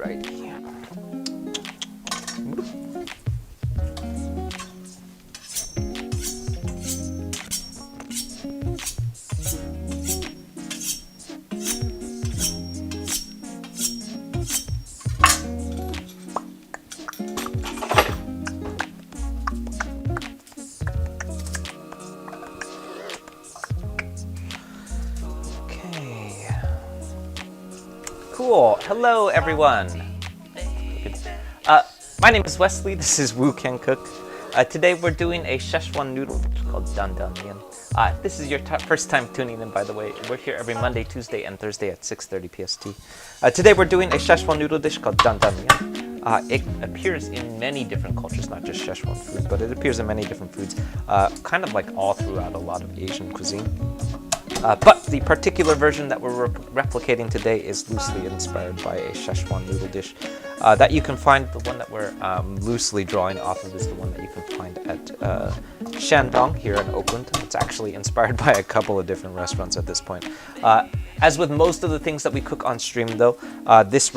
Alrighty. Cool. Hello, everyone. My name is Wesley. This is Woo Can Cook. Today we're doing a Sichuan noodle called Dan Dan Mian. This is your first time tuning in, by the way. We're here every Monday, Tuesday, and Thursday at 6:30 PST. Today we're doing a Sichuan noodle dish called Dan Dan Mian. It appears in many different cultures, not just Sichuan food, but it appears in many different foods, kind of like all throughout a lot of Asian cuisine. But the particular version that we're replicating today is loosely inspired by a Sichuan noodle dish that you can find. The one that we're loosely drawing off of is the one that you can find at Shandong here in Oakland. It's actually inspired by a couple of different restaurants at this point. As with most of the things that we cook on stream, though, this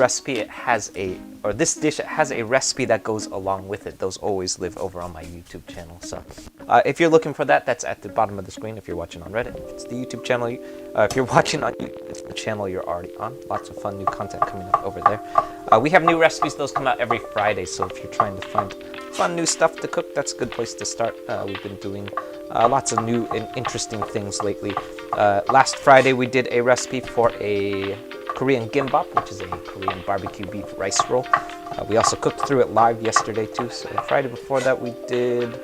dish has a recipe that goes along with it. Those always live over on my YouTube channel. So if you're looking for that, that's at the bottom of the screen if you're watching on Reddit. If it's the YouTube channel, if you're watching on YouTube, it's the channel you're already on. Lots of fun new content coming up over there. We have new recipes. Those come out every Friday. So if you're trying to find fun new stuff to cook, that's a good place to start. We've been doing lots of new and interesting things lately. Last Friday, we did a recipe for a Korean gimbap, which is a Korean barbecue beef rice roll. We also cooked through it live yesterday too. So Friday before that we did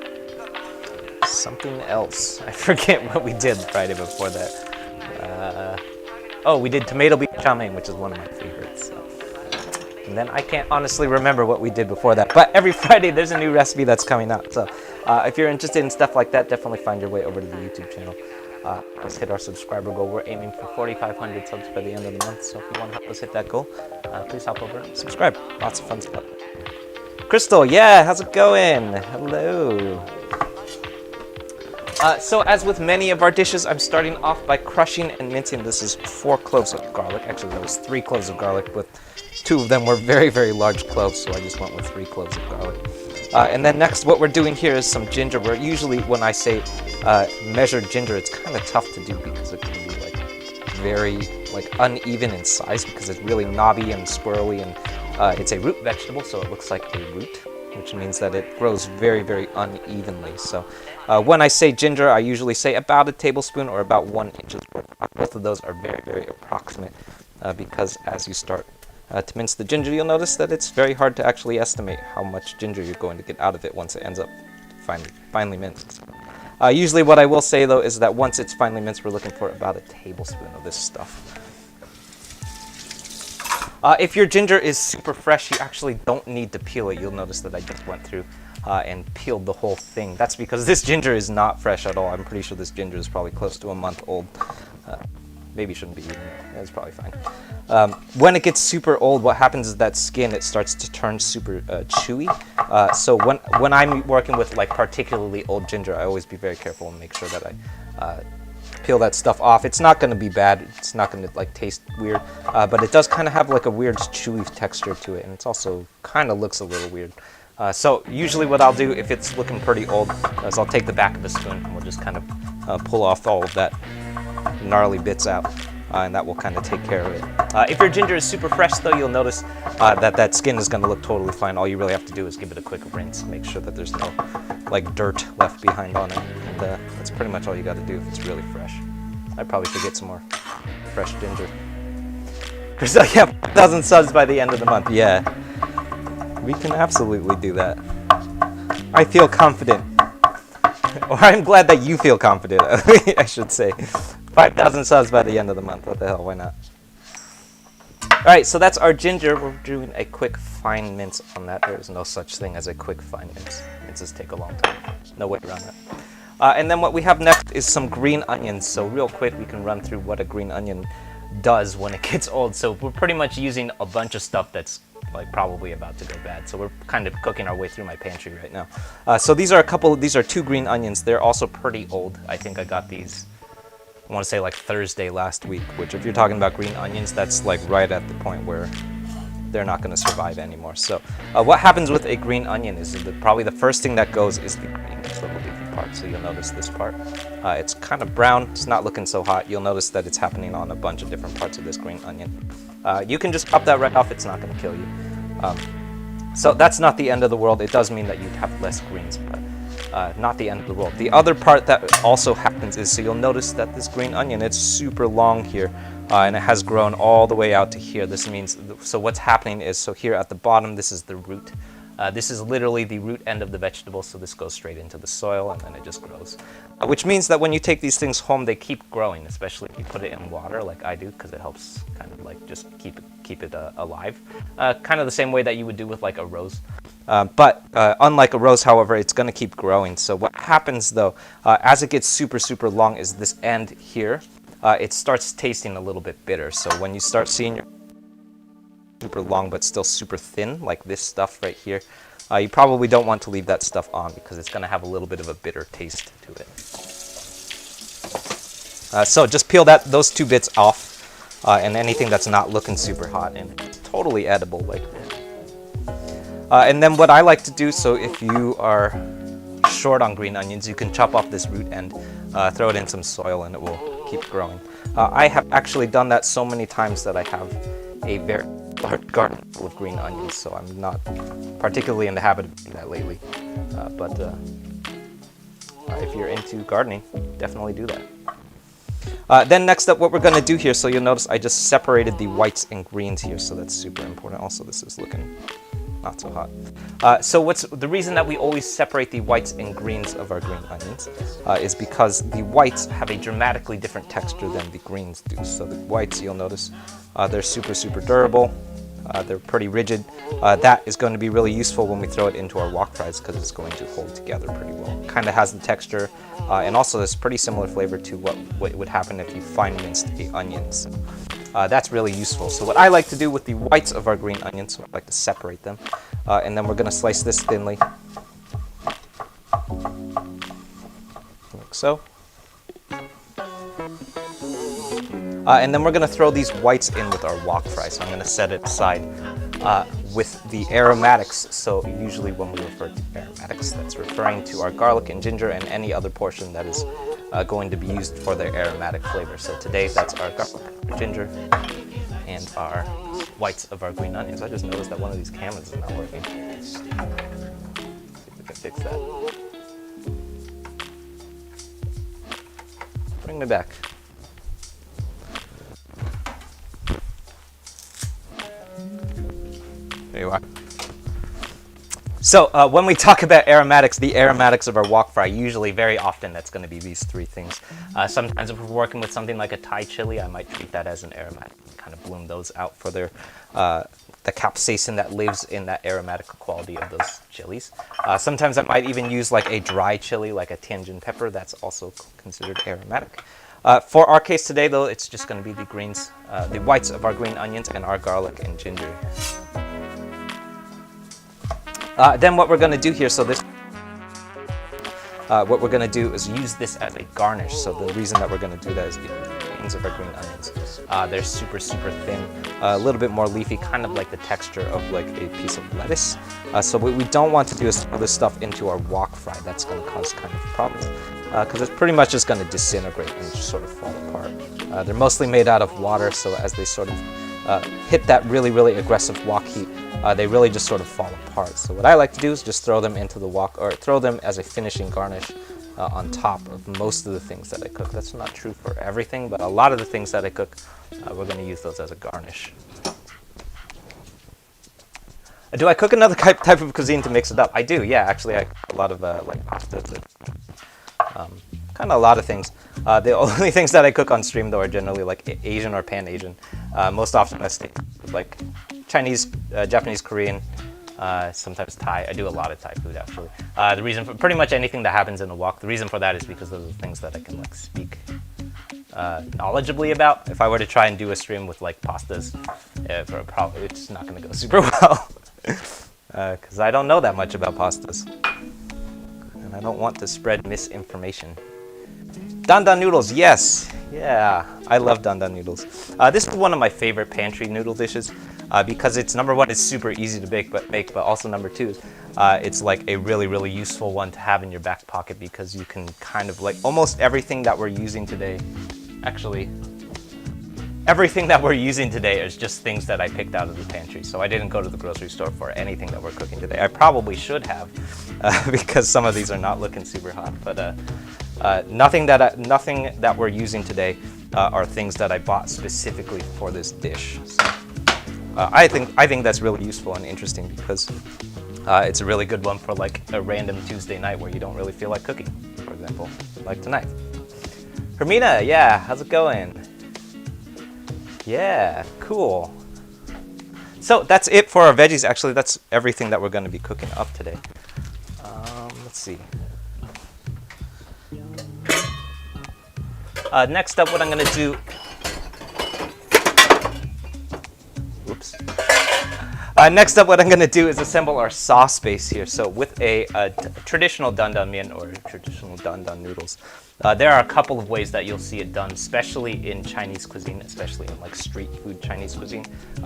something else. I forget what we did Friday before that. Oh, we did tomato beef chow mein, which is one of my favorites. So. And then I can't honestly remember what we did before that. But every Friday there's a new recipe that's coming out. So if you're interested in stuff like that, definitely find your way over to the YouTube channel. Let's hit our subscriber goal. We're aiming for 4,500 subs by the end of the month. So if you want to help us hit that goal, please hop over and subscribe. Lots of fun stuff. Crystal, yeah, how's it going? Hello. So as with many of our dishes, I'm starting off by crushing and mincing. This is 4 cloves of garlic. Actually, that was 3 cloves of garlic, but 2 of them were very, very large cloves, so I just went with 3 cloves of garlic. And then next, what we're doing here is some ginger. Where usually when I say measured ginger, it's kind of tough to do because it can be very uneven in size because it's really knobby and swirly, and it's a root vegetable, so it looks like a root, which means that it grows very, very unevenly. So when I say ginger, I usually say about a tablespoon or about 1 inch worth. Both of those are very, very approximate because as you start to mince the ginger, you'll notice that it's very hard to actually estimate how much ginger you're going to get out of it once it ends up finely minced. Usually what I will say, though, is that once it's finely minced, we're looking for about a tablespoon of this stuff. If your ginger is super fresh, you actually don't need to peel it. You'll notice that I just went through and peeled the whole thing. That's because this ginger is not fresh at all. I'm pretty sure this ginger is probably close to a month old. Maybe shouldn't be eaten. It's probably fine. When it gets super old, what happens is that skin, it starts to turn super chewy. So when I'm working with particularly old ginger, I always be very careful and make sure that I peel that stuff off. It's not going to be bad. It's not going to taste weird, but it does kind of have a weird chewy texture to it, and it's also kind of looks a little weird. So usually what I'll do if it's looking pretty old is I'll take the back of a spoon and we'll just kind of pull off all of that gnarly bits out, and that will kind of take care of it. If your ginger is super fresh, though, you'll notice that skin is going to look totally fine. All you really have to do is give it a quick rinse, make sure that there's no dirt left behind on it, and that's pretty much all you got to do if it's really fresh. I probably should get some more fresh ginger. Because I have 1,000 subs by the end of the month. Yeah, we can absolutely do that. I feel confident. Or I'm glad that you feel confident, I should say. 5,000 subs by the end of the month. What the hell, why not? Alright, so that's our ginger. We're doing a quick fine mince on that. There is no such thing as a quick fine mince. Minces take a long time. No way around that. And then what we have next is some green onions. So real quick, we can run through what a green onion does when it gets old. So we're pretty much using a bunch of stuff that's probably about to go bad. So we're kind of cooking our way through my pantry right now. So these are 2 green onions. They're also pretty old. I think I got these, I want to say Thursday last week, which if you're talking about green onions, that's right at the point where they're not going to survive anymore. So what happens with a green onion is that probably the first thing that goes is the little leafy part. So you'll notice this part. It's kind of brown. It's not looking so hot. You'll notice that it's happening on a bunch of different parts of this green onion. You can just pop that right off. It's not going to kill you. So that's not the end of the world. It does mean that you'd have less greens, but not the end of the world. The other part that also happens is, so you'll notice that this green onion, it's super long here, and it has grown all the way out to here. This means, so what's happening is, so here at the bottom, this is the root. This is literally the root end of the vegetable, so this goes straight into the soil and then it just grows. Which means that when you take these things home, they keep growing, especially if you put it in water like I do, because it helps kind of like just keep it alive. Kind of the same way that you would do with like a rose. But unlike a rose, however, it's going to keep growing. So what happens though, as it gets super, super long, is this end here, it starts tasting a little bit bitter. So when you start seeing your super long but still super thin, like this stuff right here, you probably don't want to leave that stuff on because it's going to have a little bit of a bitter taste to it. So just peel those two bits off, and anything that's not looking super hot, and it's totally edible like this. And then what I like to do, so if you are short on green onions, you can chop off this root end, throw it in some soil, and it will keep growing. I have actually done that so many times that I have a very large garden full of green onions, so I'm not particularly in the habit of doing that lately. But if you're into gardening, definitely do that. Then next up, what we're going to do here, so you'll notice I just separated the whites and greens here, so that's super important. Also, this is looking not so hot. So what's the reason that we always separate the whites and greens of our green onions is because the whites have a dramatically different texture than the greens do. So the whites, you'll notice, they're super, super durable. They're pretty rigid. That is going to be really useful when we throw it into our wok fries because it's going to hold together pretty well. Kind of has the texture, and also this pretty similar flavor to what would happen if you fine minced the onions. That's really useful. So what I like to do with the whites of our green onions, so I like to separate them, and then we're going to slice this thinly, like so. And then we're going to throw these whites in with our wok fry. So I'm going to set it aside with the aromatics. So usually when we refer to aromatics, that's referring to our garlic and ginger and any other portion that is going to be used for their aromatic flavor. So today that's our garlic, ginger, and our whites of our green onions. I just noticed that one of these cameras is not working. See if we can fix that. Bring me back. There you are. So when we talk about aromatics, the aromatics of our wok fry, usually very often that's going to be these three things. Sometimes if we're working with something like a Thai chili, I might treat that as an aromatic, kind of bloom those out for their the capsaicin that lives in that aromatic quality of those chilies. Sometimes I might even use like a dry chili, like a Tianjin pepper. That's also considered aromatic. For our case today, though, it's just going to be the greens, the whites of our green onions and our garlic and ginger. Then what we're going to do here, so this, what we're going to do is use this as a garnish. So the reason that we're going to do that is because the greens of our green onions, they're super, super thin, a little bit more leafy, kind of like the texture of like a piece of lettuce. So what we don't want to do is throw this stuff into our wok fry. That's going to cause kind of problems because it's pretty much just going to disintegrate and just sort of fall apart. They're mostly made out of water, so as they sort of hit that really, really aggressive wok heat, they really just sort of fall apart. So what I like to do is just throw them into the wok, or throw them as a finishing garnish on top of most of the things that I cook. That's not true for everything, but a lot of the things that I cook, we're going to use those as a garnish. Do I cook another type of cuisine to mix it up? I do, yeah. Actually, I cook a lot of like pastas, kind of a lot of things. The only things that I cook on stream, though, are generally like Asian or Pan-Asian. Most often I stick with like Chinese, Japanese, Korean, sometimes Thai. I do a lot of Thai food, actually. The reason for pretty much anything that happens in a wok, the reason for that is because those are the things that I can like speak knowledgeably about. If I were to try and do a stream with like pastas, it's not going to go super well because I don't know that much about pastas. And I don't want to spread misinformation. Dan Dan Noodles, yes, Yeah, I love Dan Dan noodles. This is one of my favorite pantry noodle dishes because it's number one, it's super easy to make, but also number two, it's like a really useful one to have in your back pocket because you can kind of like almost everything that we're using today. Actually, everything that we're using today is just things that I picked out of the pantry. So I didn't go to the grocery store for anything that we're cooking today. I probably should have because some of these are not looking super hot. But nothing that we're using today are things that I bought specifically for this dish. So I think that's really useful and interesting because it's a really good one for like a random Tuesday night where you don't really feel like cooking, for example, like tonight. Hermina, yeah, how's it going? Yeah, cool. So that's it for our veggies. Actually, that's everything that we're going to be cooking up today. Let's see. Next up, what I'm going to do... Oops. Next up, what I'm going to do is assemble our sauce base here. So with a traditional Dan Dan Mian or traditional Dan Dan noodles, there are a couple of ways that you'll see it done, especially in Chinese cuisine, especially in like street food Chinese cuisine.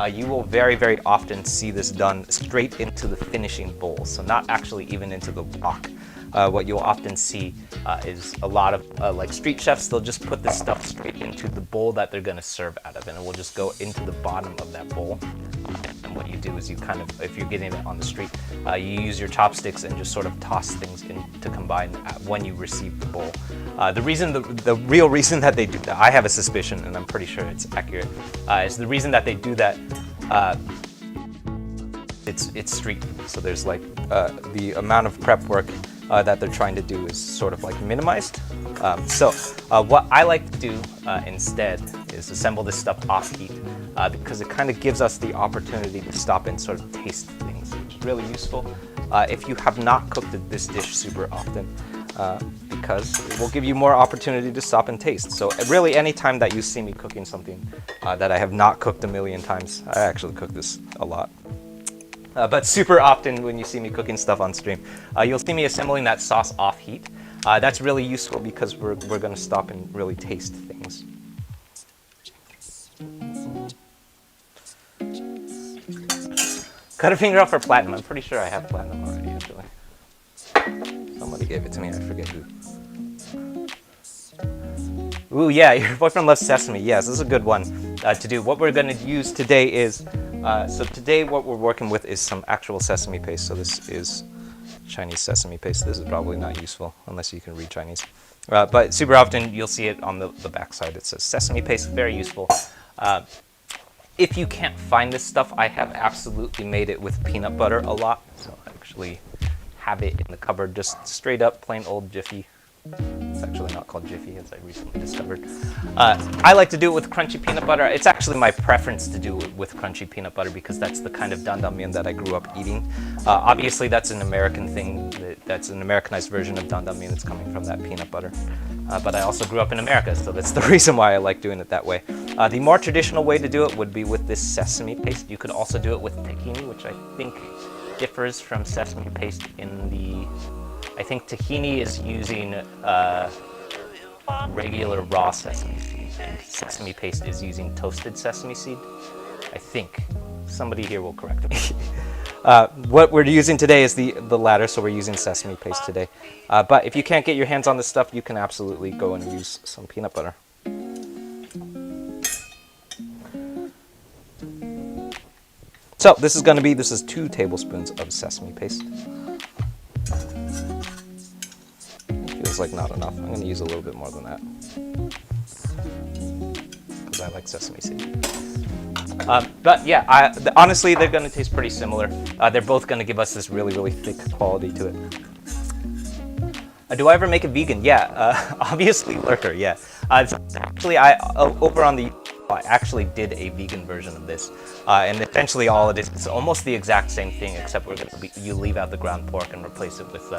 You will very often see this done straight into the finishing bowl, so not actually even into the wok. What you'll often see is a lot of like street chefs, they'll just put this stuff straight into the bowl that they're going to serve out of, and it will just go into the bottom of that bowl. And what you do is you kind of, if you're getting it on the street, you use your chopsticks and just sort of toss things in to combine when you receive the bowl. The real reason that they do that, I have a suspicion, and I'm pretty sure it's accurate, is the reason that they do that. It's street food, so there's like the amount of prep work that they're trying to do is sort of like minimized. So what I like to do instead is assemble this stuff off heat because it kind of gives us the opportunity to stop and sort of taste things, which is really useful if you have not cooked this dish super often because it will give you more opportunity to stop and taste. So really any time that you see me cooking something that I have not cooked a million times, I actually cook this a lot. But super often when you see me cooking stuff on stream, you'll see me assembling that sauce off heat. That's really useful because we're going to stop and really taste things. Cut a finger off for platinum. I'm pretty sure I have platinum already, actually. Somebody gave it to me, I forget who. Ooh, yeah, your boyfriend loves sesame. Yes, this is a good one to do. What we're going to use today is, so today what we're working with is some actual sesame paste. So this is Chinese sesame paste. This is probably not useful unless you can read Chinese. But super often you'll see it on the back side. It says sesame paste, very useful. If you can't find this stuff, I have absolutely made it with peanut butter a lot. So I actually have it in the cupboard, just straight up plain old Jiffy. It's actually not called Jiffy, as I recently discovered. I like to do it with crunchy peanut butter. It's actually my preference to do it with crunchy peanut butter because that's the kind of Dan Dan Mian that I grew up eating. Obviously, that's an American thing. That's an Americanized version of Dan Dan Mian that's coming from that peanut butter. But I also grew up in America, so that's the reason why I like doing it that way. The more traditional way to do it would be with this sesame paste. You could also do it with tahini, which I think differs from sesame paste in the... I think tahini is using regular raw sesame seed, and sesame paste is using toasted sesame seed. I think. Somebody here will correct me. What we're using today is the latter, so we're using sesame paste today. But if you can't get your hands on this stuff, you can absolutely go and use some peanut butter. So this is 2 tablespoons of sesame paste. Feels like not enough. I'm going to use a little bit more than that because I like sesame seed. But yeah, honestly, they're going to taste pretty similar. They're both going to give us this really thick quality to it. Do I ever make a vegan? Yeah, obviously, Lurker. Yeah. Actually, over on the I actually did a vegan version of this, and essentially all it is, it's almost the exact same thing, except you leave out the ground pork and replace it with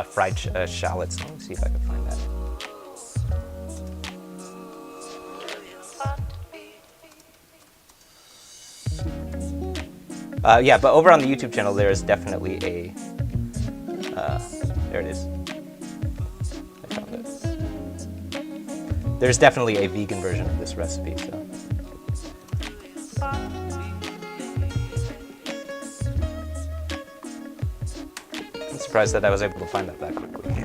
fried shallots. Let me see if I can find that. Yeah, but over on the YouTube channel, there is definitely a. There it is. I found it. there's definitely a vegan version of this recipe. So. I'm surprised that I was able to find that quickly.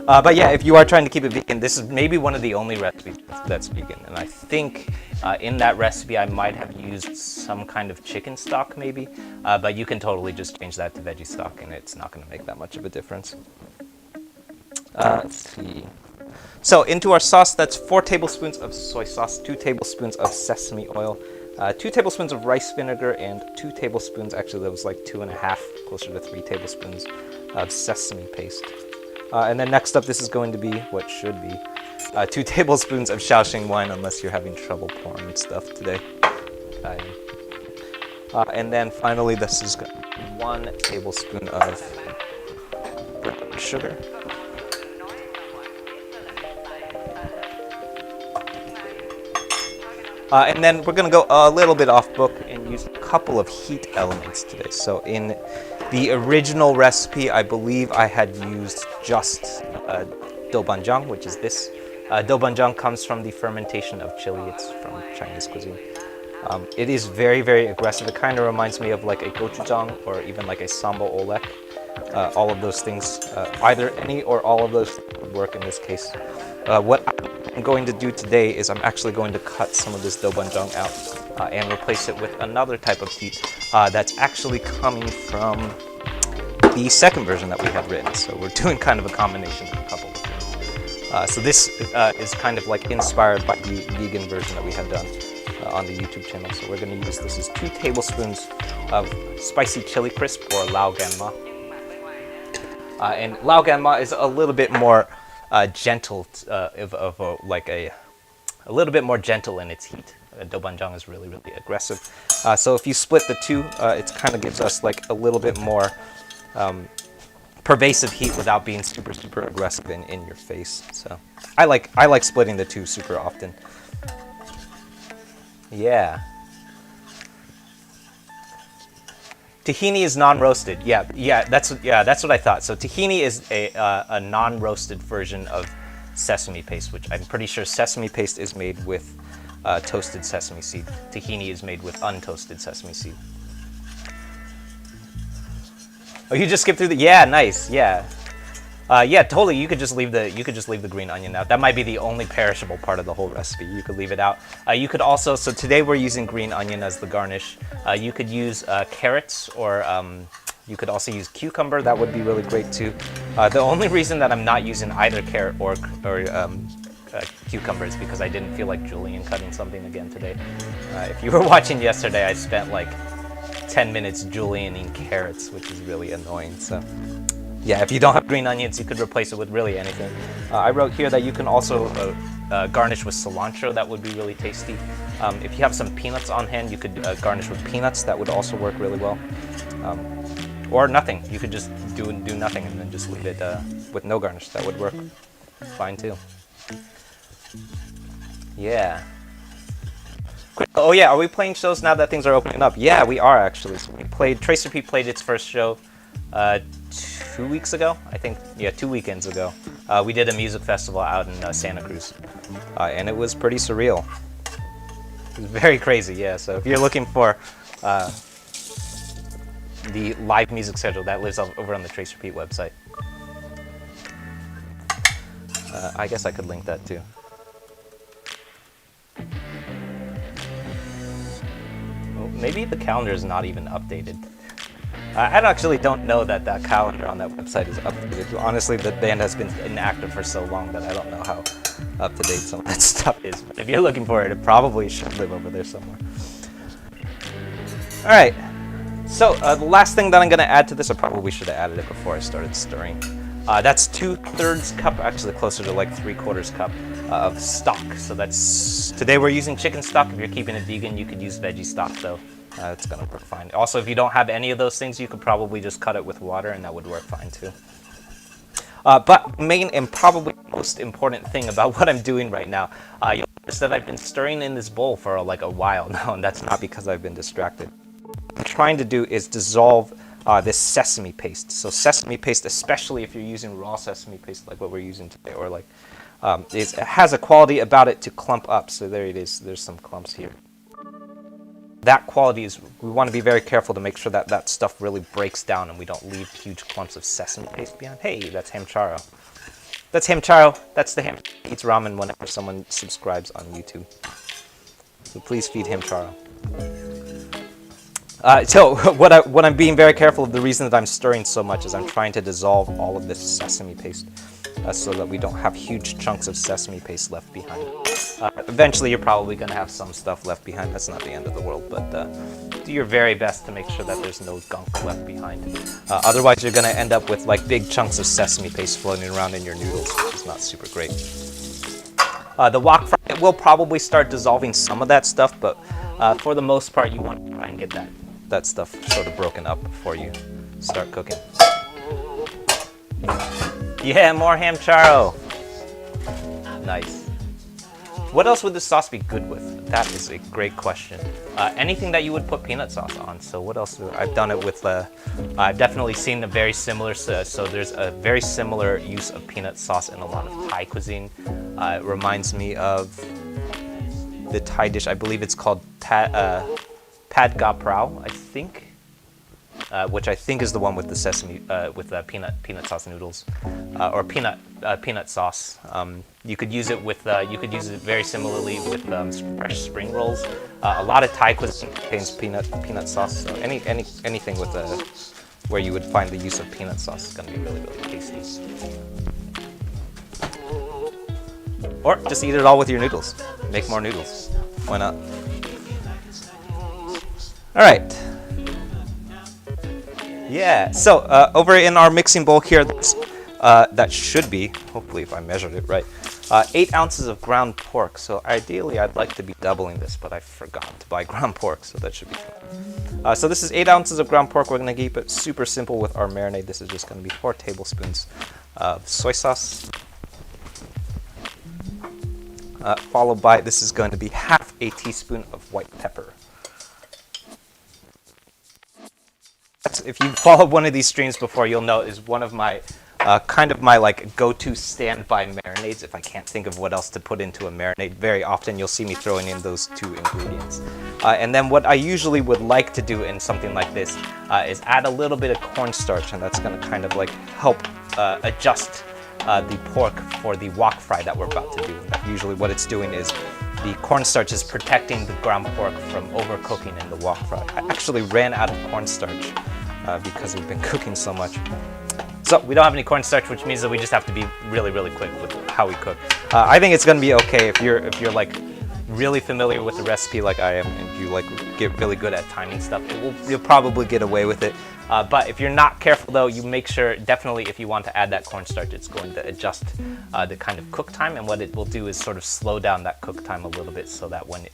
But yeah, if you are trying to keep it vegan, this is maybe one of the only recipes that's vegan. And I think in that recipe I might have used some kind of chicken stock maybe, but you can totally just change that to veggie stock and it's not going to make that much of a difference. Let's see. So into our sauce, that's 4 tablespoons of soy sauce, 2 tablespoons of sesame oil, 2 tablespoons of rice vinegar, and 2 tablespoons, actually that was like 2.5, closer to 3 tablespoons of sesame paste. And then next up, this is going to be, what should be, 2 tablespoons of Shaoxing wine, unless you're having trouble pouring stuff today. And then finally, this is 1 tablespoon of sugar. And then we're going to go a little bit off book and use a couple of heat elements today. So in the original recipe, I believe I had used just doubanjiang, which is this. Doubanjiang comes from the fermentation of chili. It's from Chinese cuisine. It is very, very aggressive. It kind of reminds me of like a gochujang or even like a sambal olek. All of those things, either any or all of those would work in this case. What I'm going to do today is I'm actually going to cut some of this doubanjiang out and replace it with another type of heat that's actually coming from the second version that we had written. So we're doing kind of a combination of a couple of things. So this is kind of like inspired by the vegan version that we had done on the YouTube channel. So we're going to use this as 2 tablespoons of spicy chili crisp or lao gan ma. And lao gan ma is a little bit more gentle, a little bit more gentle in its heat. Doubanjiang is really, really aggressive. So if you split the two, it kind of gives us like a little bit more pervasive heat without being super, super aggressive in your face. So I like splitting the two super often. Yeah. Tahini is non-roasted. Yeah, that's what I thought. So tahini is a non-roasted version of sesame paste, which I'm pretty sure sesame paste is made with toasted sesame seed. Tahini is made with untoasted sesame seed. Oh, you just skipped through the. Yeah, nice. Yeah. Yeah, totally. You could just leave the green onion out. That might be the only perishable part of the whole recipe. You could leave it out. You could also. So today we're using green onion as the garnish. You could use carrots, or you could also use cucumber. That would be really great too. The only reason that I'm not using either carrot or cucumber is because I didn't feel like julienne cutting something again today. If you were watching yesterday, I spent like 10 minutes julienning carrots, which is really annoying. So. Yeah, if you don't have green onions, you could replace it with really anything. I wrote here that you can also garnish with cilantro. That would be really tasty. If you have some peanuts on hand, you could garnish with peanuts. That would also work really well. Or nothing. You could just do nothing and then just leave it with no garnish. That would work fine too. Yeah. Oh yeah, are we playing shows now that things are opening up? Yeah, we are actually. So Tracer P played its first show 2 weeks ago, I think. Yeah, 2 weekends ago. We did a music festival out in Santa Cruz, and it was pretty surreal. It was very crazy, yeah. So if you're looking for the live music schedule, that lives over on the Tracer Pete website. I guess I could link that too. Well, maybe the calendar is not even updated. I actually don't know that calendar on that website is updated. Honestly, the band has been inactive for so long that I don't know how up to date some of that stuff is. But if you're looking for it, it probably should live over there somewhere. All right. So the last thing that I'm going to add to this, I probably should have added it before I started stirring. That's 2/3 cup, actually closer to like 3/4 cup of stock. So today we're using chicken stock. If you're keeping it vegan, you could use veggie stock though. It's going to work fine. Also, if you don't have any of those things, you could probably just cut it with water and that would work fine too. But main and probably most important thing about what I'm doing right now, you'll notice that I've been stirring in this bowl for like a while now, and that's not because I've been distracted. What I'm trying to do is dissolve this sesame paste. So sesame paste, especially if you're using raw sesame paste like what we're using today, or like it has a quality about it to clump up. So there it is. There's some clumps here. That quality is, we want to be very careful to make sure that that stuff really breaks down and we don't leave huge clumps of sesame paste behind. Hey, that's Hamcharo. That's Hamcharo. That's the ham that eats ramen whenever someone subscribes on YouTube. So please feed Hamcharo. So what I'm being very careful of, the reason that I'm stirring so much is I'm trying to dissolve all of this sesame paste so that we don't have huge chunks of sesame paste left behind. Eventually you're probably going to have some stuff left behind. That's not the end of the world, but do your very best to make sure that there's no gunk left behind. Otherwise you're going to end up with like big chunks of sesame paste floating around in your noodles, which is not super great. The wok fry will probably start dissolving some of that stuff, but for the most part you want to try and get that stuff sort of broken up before you start cooking. Yeah, more Hamcharo. Nice. What else would this sauce be good with? That is a great question. Anything that you would put peanut sauce on. So what else? I've done it with, I've definitely seen a very similar, so there's a very similar use of peanut sauce in a lot of Thai cuisine. It reminds me of the Thai dish, I believe it's called Pad Ga Prao, I think. Which I think is the one with the sesame, with the peanut sauce noodles, or peanut sauce. You could use it with, you could use it very similarly with fresh spring rolls. A lot of Thai cuisine contains peanut sauce. So anything with where you would find the use of peanut sauce is going to be really, really tasty. Or just eat it all with your noodles. Make more noodles. Why not? All right. Yeah, so over in our mixing bowl here, that should be, hopefully if I measured it right, 8 ounces of ground pork. So ideally I'd like to be doubling this, but I forgot to buy ground pork, so that should be fine. So this is 8 ounces of ground pork. We're going to keep it super simple with our marinade. This is just going to be 4 tablespoons of soy sauce. Followed by, this is going to be half a teaspoon of white pepper. If you've followed one of these streams before, you'll know is one of my kind of my like go-to standby marinades. If I can't think of what else to put into a marinade, very often you'll see me throwing in those 2 ingredients. And then what I usually would like to do in something like this is add a little bit of cornstarch, and that's going to kind of like help adjust the pork for the wok fry that we're about to do. Usually what it's doing is the cornstarch is protecting the ground pork from overcooking in the wok fry. I actually ran out of cornstarch because we've been cooking so much. So we don't have any cornstarch, which means that we just have to be really, really quick with how we cook. I think it's going to be okay if you're like really familiar with the recipe like I am, and you like get really good at timing stuff. You'll probably get away with it. But if you're not careful though, you make sure, definitely if you want to add that cornstarch, it's going to adjust the kind of cook time, and what it will do is sort of slow down that cook time a little bit, so that when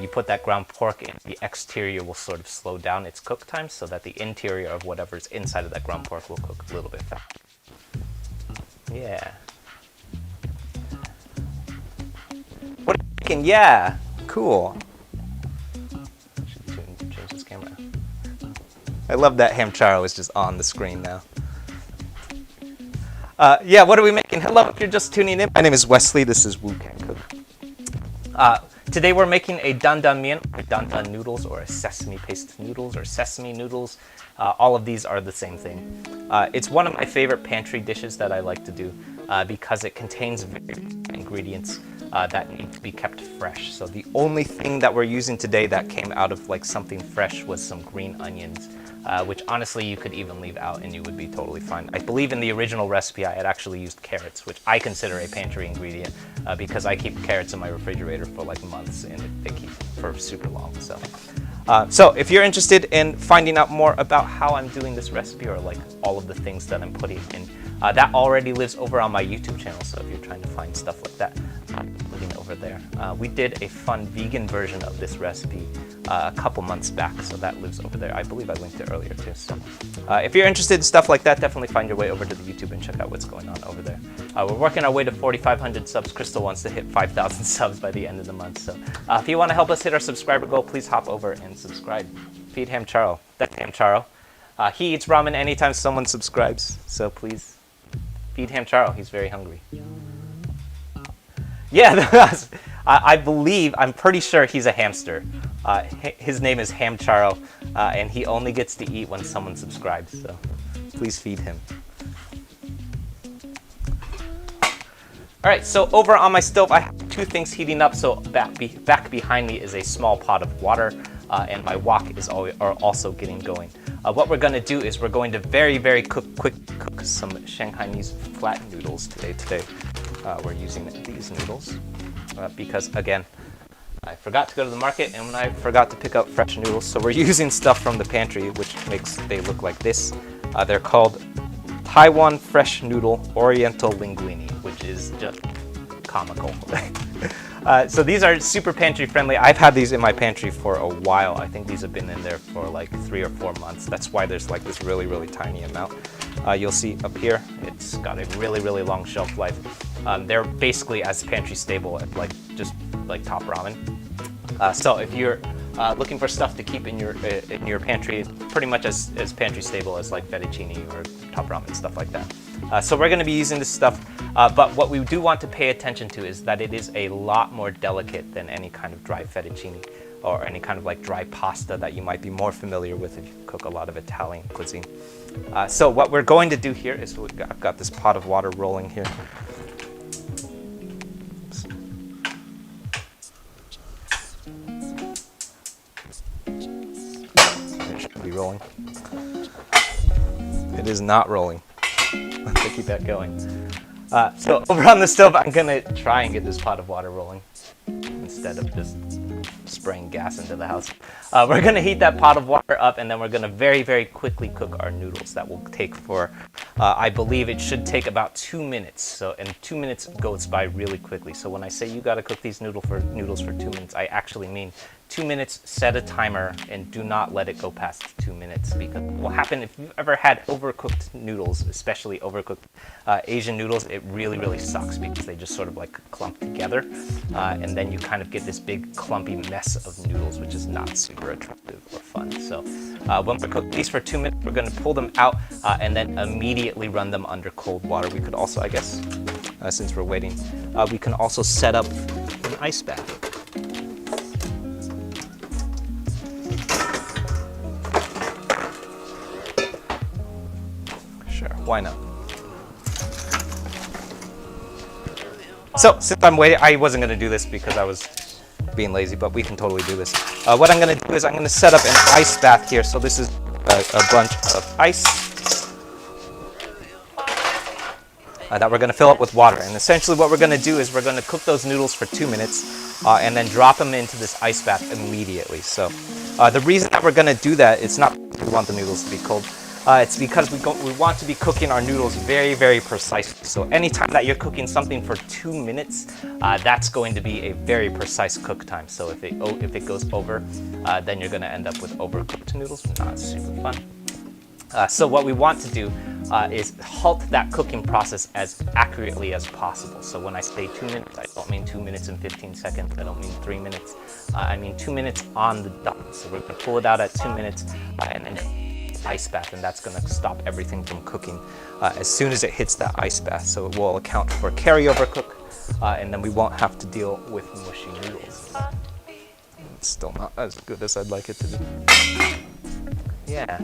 you put that ground pork in, the exterior will sort of slow down its cook time, so that the interior of whatever's inside of that ground pork will cook a little bit faster. Yeah. What are you thinking? Yeah, cool. Change this camera. I love that Hamcharo is just on the screen now. Yeah, what are we making? Hello, if you're just tuning in. My name is Wesley. This is Wu Can Cook. Today we're making a Dan Dan Mian, or Dan Dan noodles, or a sesame paste noodles, or sesame noodles. All of these are the same thing. It's one of my favorite pantry dishes that I like to do because it contains very ingredients that need to be kept fresh. So the only thing that we're using today that came out of like something fresh was some green onions. Which honestly you could even leave out and you would be totally fine. I believe in the original recipe I had actually used carrots, which I consider a pantry ingredient because I keep carrots in my refrigerator for like months and they keep for super long. So if you're interested in finding out more about how I'm doing this recipe, or like all of the things that I'm putting in, that already lives over on my YouTube channel. So if you're trying to find stuff like that, I'm putting it over there. We did a fun vegan version of this recipe a couple months back, so that lives over there. I believe I linked it earlier too. So if you're interested in stuff like that, definitely find your way over to the YouTube and check out what's going on over there. We're working our way to 4,500 subs. Crystal wants to hit 5,000 subs by the end of the month. So if you want to help us hit our subscriber goal, please hop over and subscribe. Feed Hamcharo. That's Hamcharo. He eats ramen anytime someone subscribes. So please feed Hamcharo. He's very hungry. Yeah, I believe, I'm pretty sure he's a hamster. His name is Hamcharo, and he only gets to eat when someone subscribes, so please feed him. All right, so over on my stove, I have two things heating up. So back behind me is a small pot of water, and my wok are also getting going. What we're gonna do is we're going to very quick cook some Shanghainese flat noodles today. We're using these noodles because, again, I forgot to go to the market and I forgot to pick up fresh noodles. So we're using stuff from the pantry, which makes they look like this. They're called Taiwan Fresh Noodle Oriental Linguine, which is just comical. So these are super pantry friendly. I've had these in my pantry for a while. I think these have been in there for like 3 or 4 months. That's why there's like this really tiny amount. You'll see up here, it's got a really long shelf life. They're basically as pantry stable as just like top ramen. So if you're looking for stuff to keep in your pantry, pretty much as pantry stable as like fettuccine or top ramen, stuff like that. So we're going to be using this stuff, but what we do want to pay attention to is that it is a lot more delicate than any kind of dry fettuccine or any kind of like dry pasta that you might be more familiar with if you cook a lot of Italian cuisine. So what we're going to do here is I've got this pot of water rolling here. Be rolling. It is not rolling. Let's keep that going. So over on the stove, I'm gonna try and get this pot of water rolling instead of just spraying gas into the house. We're gonna heat that pot of water up, and then we're gonna very quickly cook our noodles. That will take for, I believe it should take about 2 minutes. So, and 2 minutes goes by really quickly. So when I say you gotta cook these noodles for 2 minutes, I actually mean 2 minutes, set a timer, and do not let it go past 2 minutes, because what will happen if you've ever had overcooked noodles, especially overcooked Asian noodles, it really sucks because they just sort of like clump together, and then you kind of get this big clumpy mess of noodles, which is not super attractive or fun. So when we cook these for 2 minutes, we're going to pull them out and then immediately run them under cold water. We could also, I guess, since we're waiting, we can also set up an ice bath. Why not? So, since I'm waiting, I wasn't going to do this because I was being lazy, but we can totally do this. What I'm going to do is I'm going to set up an ice bath here. So this is a bunch of ice that we're going to fill up with water. And essentially what we're going to do is we're going to cook those noodles for 2 minutes and then drop them into this ice bath immediately. So the reason that we're going to do that, it's not because we want the noodles to be cold. It's because we want to be cooking our noodles very precisely. So anytime that you're cooking something for 2 minutes, that's going to be a very precise cook time. So if it goes over, then you're going to end up with overcooked noodles. Not super fun. So what we want to do is halt that cooking process as accurately as possible. So when I say 2 minutes, I don't mean 2 minutes and 15 seconds. I don't mean 3 minutes. I mean 2 minutes on the dot. So we're going to pull it out at 2 minutes and then ice bath, and that's going to stop everything from cooking as soon as it hits that ice bath. So it will account for carryover cook, and then we won't have to deal with mushy noodles. It's still not as good as I'd like it to be. Yeah.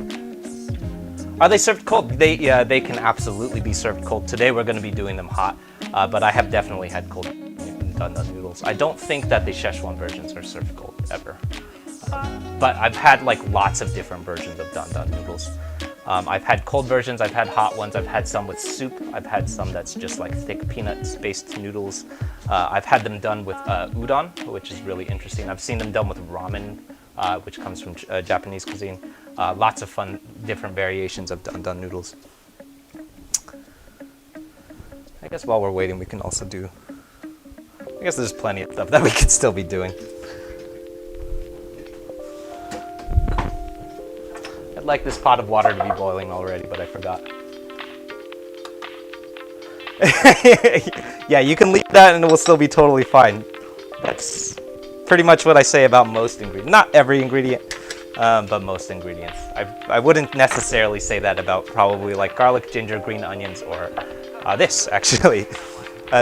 Are they served cold? They can absolutely be served cold. Today we're going to be doing them hot, but I have definitely had cold Dan Dan noodles. I don't think that the Sichuan versions are served cold ever. But I've had like lots of different versions of Dan Dan noodles. I've had cold versions, I've had hot ones, I've had some with soup, I've had some that's just like thick peanuts-based noodles. I've had them done with udon, which is really interesting. I've seen them done with ramen, which comes from Japanese cuisine. Lots of fun, different variations of Dan Dan noodles. I guess while we're waiting, we can also do... I guess there's plenty of stuff that we could still be doing. I'd like this pot of water to be boiling already, but I forgot. Yeah, you can leave that and it will still be totally fine. That's pretty much what I say about most ingredients. Not every ingredient, but most ingredients. I wouldn't necessarily say that about probably like garlic, ginger, green onions, or this, actually.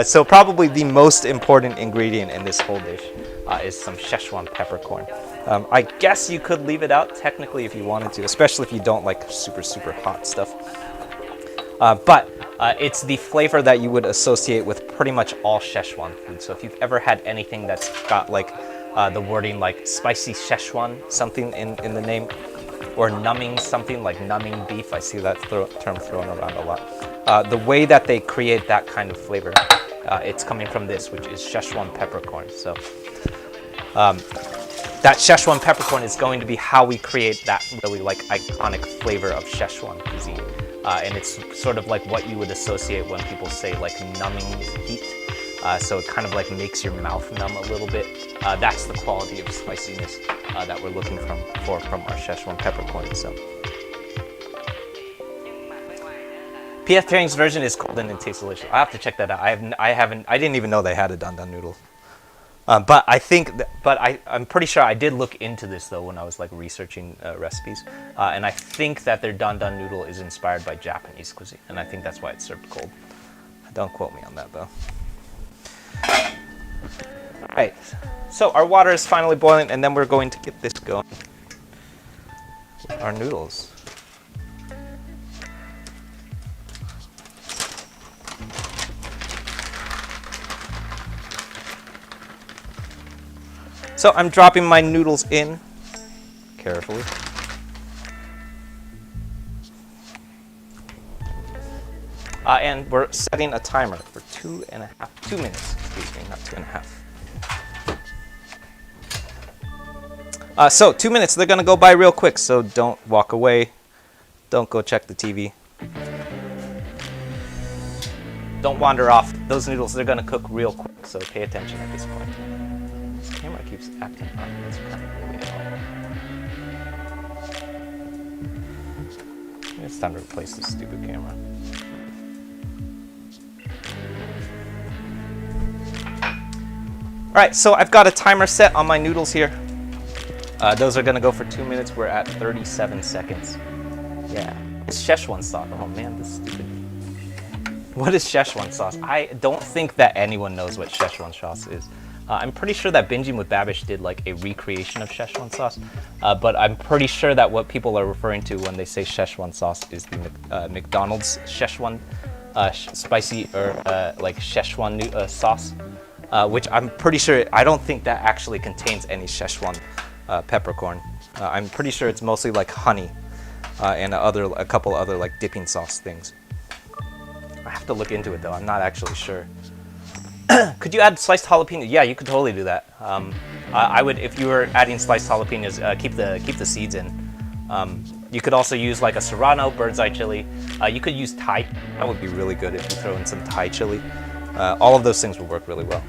So probably the most important ingredient in this whole dish is some Szechuan peppercorn. I guess you could leave it out technically if you wanted to, especially if you don't like super, super hot stuff. But it's the flavor that you would associate with pretty much all Szechuan food. So if you've ever had anything that's got like the wording like spicy Szechuan, something in the name, or numbing something like numbing beef, I see that term thrown around a lot. The way that they create that kind of flavor, it's coming from this, which is Szechuan peppercorn. So that Szechuan peppercorn is going to be how we create that really like iconic flavor of Szechuan cuisine. And it's sort of like what you would associate when people say like numbing heat. So it kind of like makes your mouth numb a little bit. That's the quality of spiciness that we're looking from our Szechuan peppercorn. So PF Chang's version is cold and it tastes delicious. I have to check that out. I didn't even know they had a Dan Dan noodle. But I'm pretty sure I did look into this though when I was like researching recipes, and I think that their Dan Dan noodle is inspired by Japanese cuisine, and I think that's why it's served cold. Don't quote me on that though. All right, so our water is finally boiling, and then we're going to get this going with our noodles. So I'm dropping my noodles in carefully. And we're setting a timer for 2 minutes, excuse me, not 2.5. So 2 minutes, they're gonna go by real quick, so don't walk away. Don't go check the TV. Don't wander off. Those noodles, they're gonna cook real quick, so pay attention at this point. This camera keeps acting up. That's kind of really annoying. It's time to replace this stupid camera. All right, so I've got a timer set on my noodles here. Those are gonna go for 2 minutes. We're at 37 seconds. Yeah, it's Szechuan sauce. Oh man, this is stupid. What is Szechuan sauce? I don't think that anyone knows what Szechuan sauce is. I'm pretty sure that Binging with Babish did like a recreation of Szechuan sauce, but I'm pretty sure that what people are referring to when they say Szechuan sauce is the McDonald's Szechuan spicy or like Szechuan sauce, which I'm pretty sure, I don't think that actually contains any Szechuan peppercorn. I'm pretty sure it's mostly like honey and a couple other like dipping sauce things. I have to look into it though, I'm not actually sure. Could you add sliced jalapeno? Yeah, you could totally do that. I would, if you were adding sliced jalapenos, keep the seeds in. You could also use like a serrano, bird's eye chili. You could use Thai. That would be really good if you throw in some Thai chili. All of those things would work really well.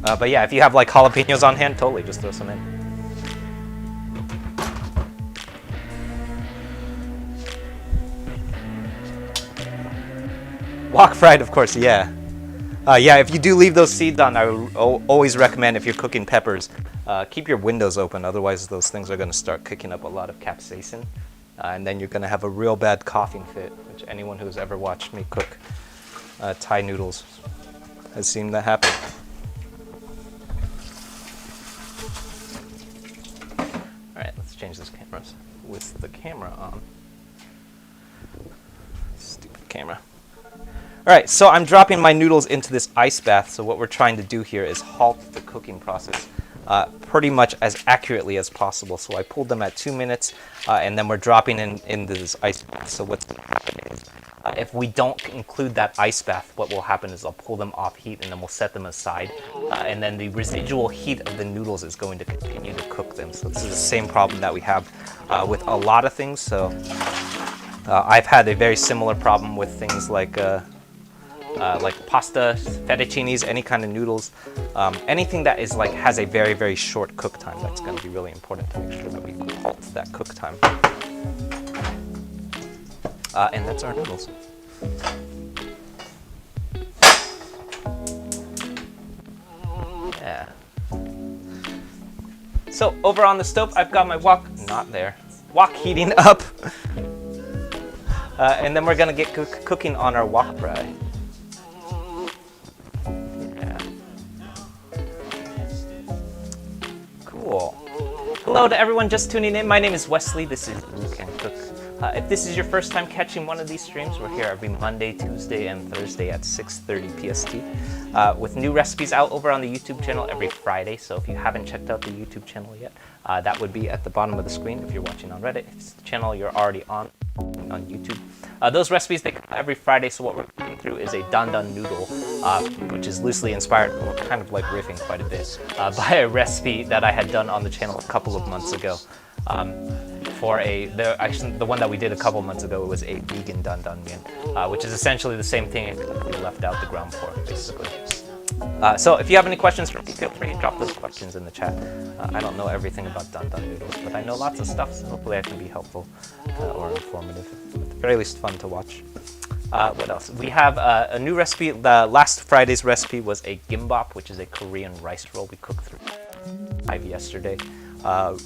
But yeah, if you have like jalapenos on hand, totally just throw some in. Wok fried, of course, yeah. Yeah, if you do leave those seeds on, I would always recommend, if you're cooking peppers, keep your windows open. Otherwise, those things are going to start kicking up a lot of capsaicin. And then you're going to have a real bad coughing fit, which anyone who's ever watched me cook Thai noodles has seen that happen. All right, let's change this camera with the camera on. Stupid camera. All right, so I'm dropping my noodles into this ice bath. So what we're trying to do here is halt the cooking process pretty much as accurately as possible. So I pulled them at 2 minutes, and then we're dropping into this ice bath. So what's going to happen is, if we don't include that ice bath, what will happen is I'll pull them off heat, and then we'll set them aside. And then the residual heat of the noodles is going to continue to cook them. So this is the same problem that we have with a lot of things. So I've had a very similar problem with things like pasta, fettuccinis, any kind of noodles, anything that is like has a very, very short cook time. That's going to be really important to make sure that we halt that cook time. And that's our noodles. Yeah. So over on the stove, I've got my wok, not there, wok heating up. And then we're gonna get cooking on our wok fry. Yeah. Cool. Hello to everyone just tuning in. My name is Wesley. This is Luke and Cook. If this is your first time catching one of these streams, we're here every Monday, Tuesday, and Thursday at 6:30 PST with new recipes out over on the YouTube channel every Friday. So if you haven't checked out the YouTube channel yet, that would be at the bottom of the screen if you're watching on Reddit. If it's the channel you're already on YouTube. Those recipes, they come every Friday, so what we're going through is a Dan Dan noodle, which is loosely inspired, or kind of like riffing quite a bit, by a recipe that I had done on the channel a couple of months ago. The one that we did a couple months ago was a vegan Dan Dan Mian, which is essentially the same thing except we left out the ground pork, basically. So if you have any questions for me, feel free to drop those questions in the chat. I don't know everything about Dan Dan noodles, but I know lots of stuff, so hopefully I can be helpful or informative. At the very least, fun to watch. What else? We have a new recipe. The last Friday's recipe was a gimbap, which is a Korean rice roll we cooked through yesterday.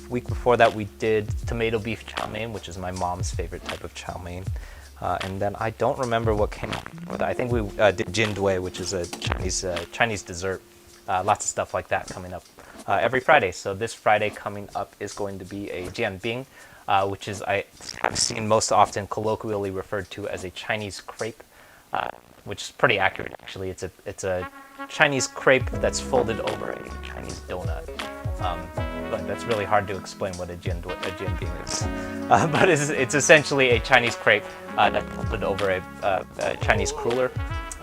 Week before that, we did tomato beef chow mein, which is my mom's favorite type of chow mein. And then I don't remember what came out before that. I think we did jindui, which is a Chinese dessert. Lots of stuff like that coming up every Friday. So this Friday coming up is going to be a jianbing, which is I've seen most often colloquially referred to as a Chinese crepe, which is pretty accurate actually. It's a Chinese crepe that's folded over a Chinese donut. But that's really hard to explain what a jianbing is. But it's essentially a Chinese crepe that's folded over a Chinese cruller.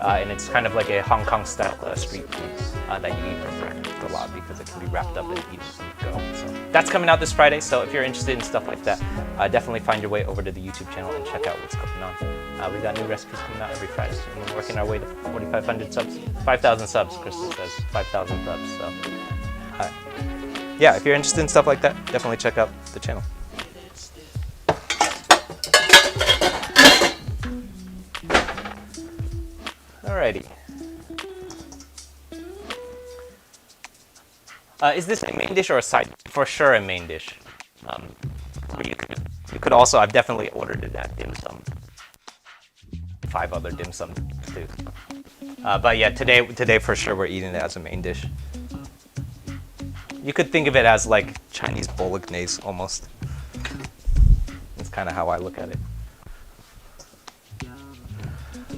And it's kind of like a Hong Kong style street food that you eat for breakfast a lot because it can be wrapped up and eaten when you go. So that's coming out this Friday. So if you're interested in stuff like that, definitely find your way over to the YouTube channel and check out what's cooking on. We've got new recipes coming out every Friday. And we're working our way to 4,500 subs, 5,000 subs. Crystal says 5,000 subs. So yeah, if you're interested in stuff like that, definitely check out the channel. Alrighty. Is this a main dish or a side? For sure a main dish. You could also, I've definitely ordered it at dim sum. 5 other dim sum too. But yeah, today for sure we're eating it as a main dish. You could think of it as like Chinese bolognese almost. That's kind of how I look at it.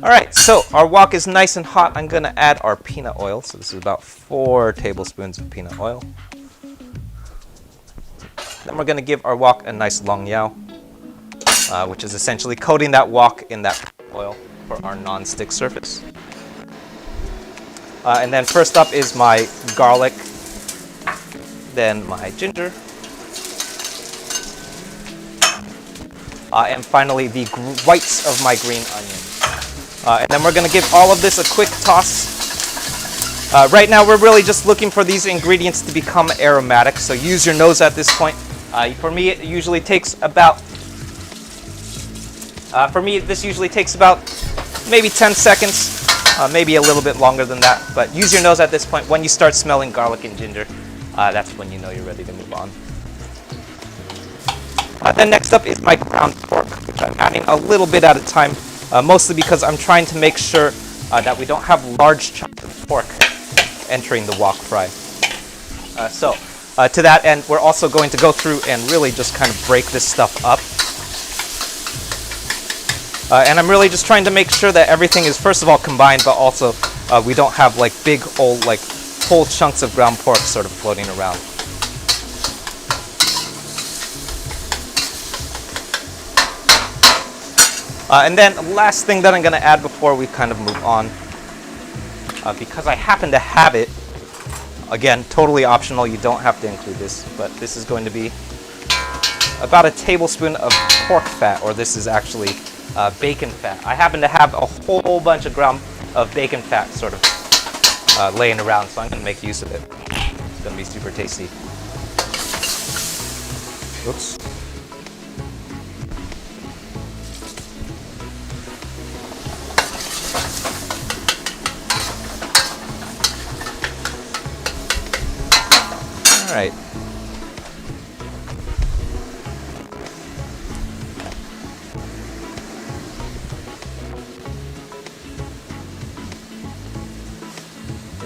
All right, so our wok is nice and hot. I'm gonna add our peanut oil. So this is about 4 tablespoons of peanut oil. Then we're gonna give our wok a nice long yao, which is essentially coating that wok in that oil for our non-stick surface. And then first up is my garlic, then my ginger, and finally the whites of my green onion. And then we're gonna give all of this a quick toss. Right now we're really just looking for these ingredients to become aromatic, so use your nose at this point. For me, it usually takes about, this usually takes about maybe 10 seconds, maybe a little bit longer than that, but use your nose at this point. When you start smelling garlic and ginger, that's when you know you're ready to move on. Then next up is my ground pork, which I'm adding a little bit at a time, mostly because I'm trying to make sure that we don't have large chunks of pork entering the wok fry. So to that end, we're also going to go through and really just kind of break this stuff up. And I'm really just trying to make sure that everything is first of all combined, but also we don't have like big old like whole chunks of ground pork sort of floating around. And then the last thing that I'm going to add before we kind of move on, because I happen to have it, again, totally optional, you don't have to include this, but this is going to be about a tablespoon of pork fat, or this is actually bacon fat. I happen to have a whole bunch of bacon fat sort of laying around, so I'm going to make use of it. It's going to be super tasty. Oops. All right.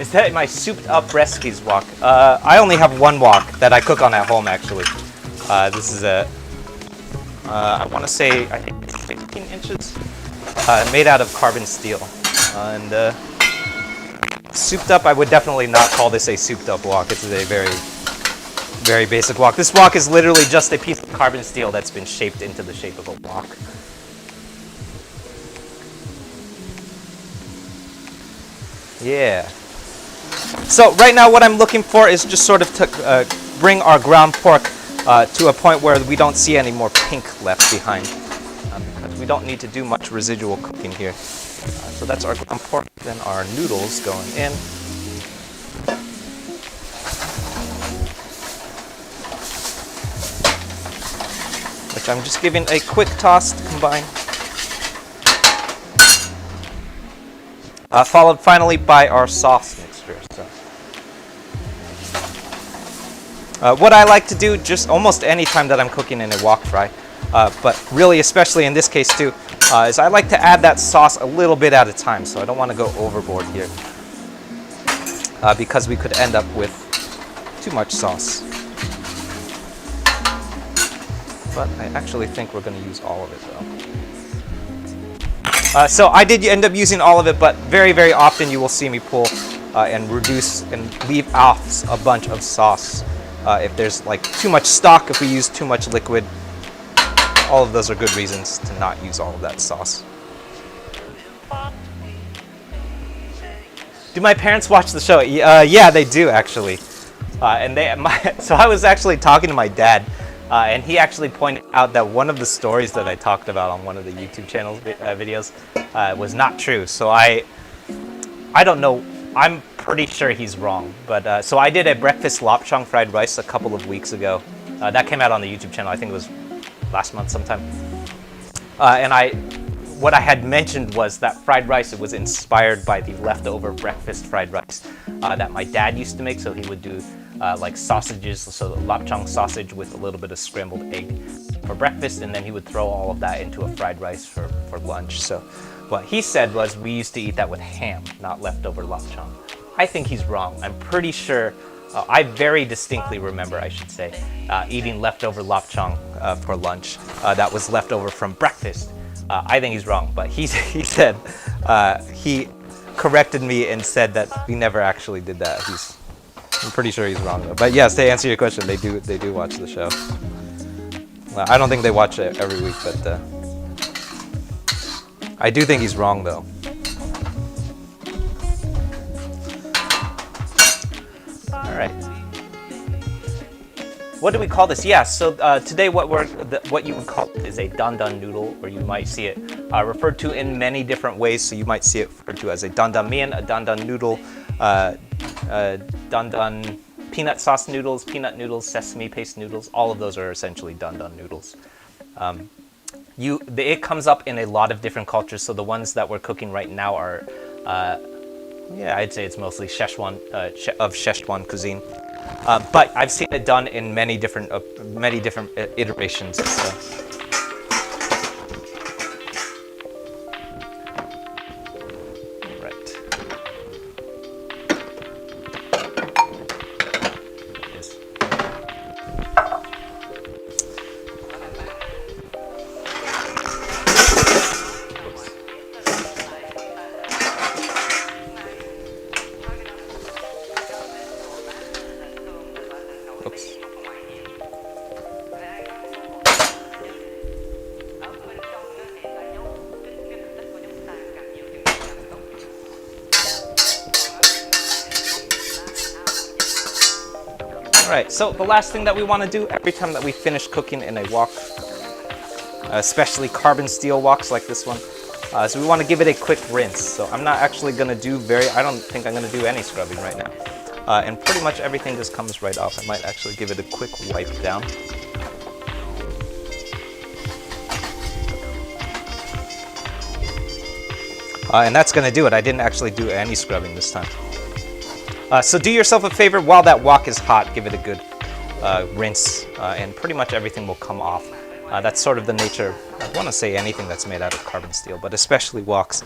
Is that my souped up recipes wok? I only have one wok that I cook on at home actually. This is a, I want to say, I think it's 16 inches, made out of carbon steel. And souped up, I would definitely not call this a souped up wok. It's a very, very basic wok. This wok is literally just a piece of carbon steel that's been shaped into the shape of a wok. Yeah. So right now what I'm looking for is just sort of to bring our ground pork to a point where we don't see any more pink left behind. Because we don't need to do much residual cooking here. So that's our ground pork, then our noodles going in. Which I'm just giving a quick toss to combine. Followed finally by our sauce mixture. So, what I like to do just almost any time that I'm cooking in a wok fry, but really especially in this case too, is I like to add that sauce a little bit at a time. So I don't want to go overboard here because we could end up with too much sauce. But I actually think we're going to use all of it though. So I did end up using all of it, but very, very often you will see me pull and reduce and leave off a bunch of sauce. If there's like too much stock, if we use too much liquid, all of those are good reasons to not use all of that sauce. Do my parents watch the show? Yeah, they do actually. So I was actually talking to my dad. And he actually pointed out that one of the stories that I talked about on one of the YouTube channel's videos was not true. So I don't know. I'm pretty sure he's wrong. But so I did a breakfast lapchang fried rice a couple of weeks ago. That came out on the YouTube channel. I think it was last month sometime. What I had mentioned was that fried rice, it was inspired by the leftover breakfast fried rice that my dad used to make. So he would do like sausages, so lapchang sausage with a little bit of scrambled egg for breakfast, and then he would throw all of that into a fried rice for lunch. So what he said was we used to eat that with ham, not leftover lapchang. I think he's wrong. I'm pretty sure, I very distinctly remember, I should say, eating leftover lapchang for lunch that was left over from breakfast. I think he's wrong, but he said, he corrected me and said that we never actually did that. I'm pretty sure he's wrong though. But yes, to answer your question, they do watch the show. Well, I don't think they watch it every week, but I do think he's wrong though. All right. What do we call this? Yeah, so today what you would call it is a Dan Dan noodle, or you might see it referred to in many different ways. So you might see it referred to as a Dan Dan Mian, a Dan Dan noodle, Dan Dan peanut sauce noodles, peanut noodles, sesame paste noodles. All of those are essentially Dan Dan noodles. It comes up in a lot of different cultures. So the ones that we're cooking right now are, yeah, I'd say it's mostly Sichuan, of Sichuan cuisine. But I've seen it done in many different iterations. So. Oops. Alright, so the last thing that we want to do every time that we finish cooking in a wok, especially carbon steel woks like this one, so we want to give it a quick rinse. So I'm not actually going to do I don't think I'm going to do any scrubbing right now. And pretty much everything just comes right off. I might actually give it a quick wipe down. And that's going to do it. I didn't actually do any scrubbing this time. So do yourself a favor, while that wok is hot, give it a good rinse, and pretty much everything will come off That's sort of the nature, I want to say anything that's made out of carbon steel, but especially woks.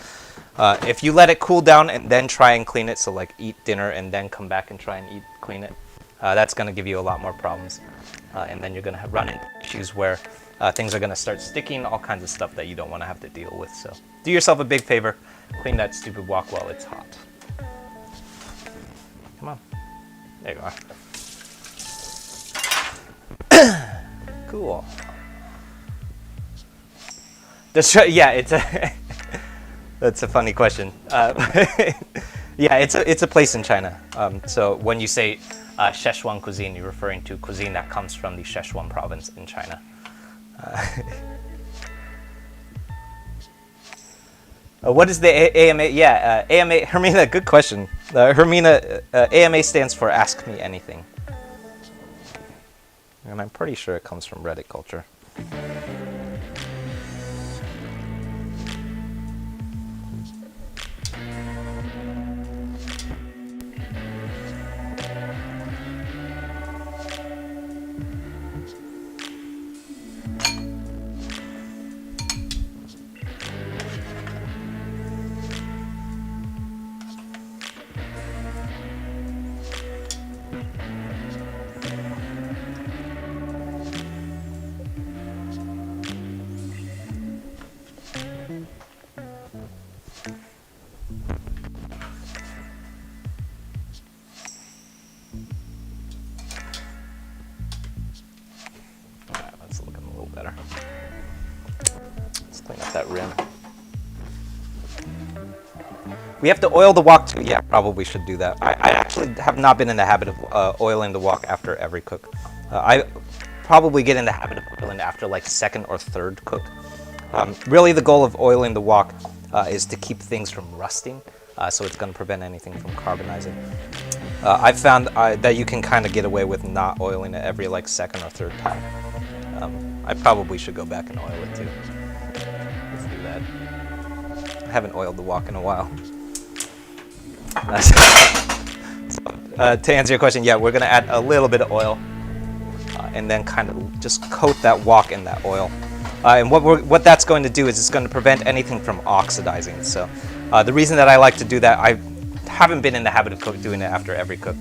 If you let it cool down and then try and clean it, so like eat dinner and then come back and try and clean it, that's going to give you a lot more problems. And then you're going to run into issues where things are going to start sticking, all kinds of stuff that you don't want to have to deal with. So do yourself a big favor, clean that stupid wok while it's hot. Come on. There you are. Cool. Yeah, it's a that's a funny question. Yeah, it's a place in China. So when you say Sichuan cuisine, you're referring to cuisine that comes from the Sichuan province in China. What is the AMA? Yeah, AMA. Hermina, good question. Hermina, AMA stands for Ask Me Anything. And I'm pretty sure it comes from Reddit culture. We have to oil the wok too. Yeah, probably should do that. I actually have not been in the habit of oiling the wok after every cook. I probably get in the habit of oiling after like second or third cook. Really, the goal of oiling the wok is to keep things from rusting, so it's going to prevent anything from carbonizing. I've found that you can kind of get away with not oiling it every like second or third time. I probably should go back and oil it too. Let's do that. I haven't oiled the wok in a while. To answer your question, yeah, we're going to add a little bit of oil and then kind of just coat that wok in that oil. And what that's going to do is it's going to prevent anything from oxidizing. So the reason that I like to do that, I haven't been in the habit of doing it after every cook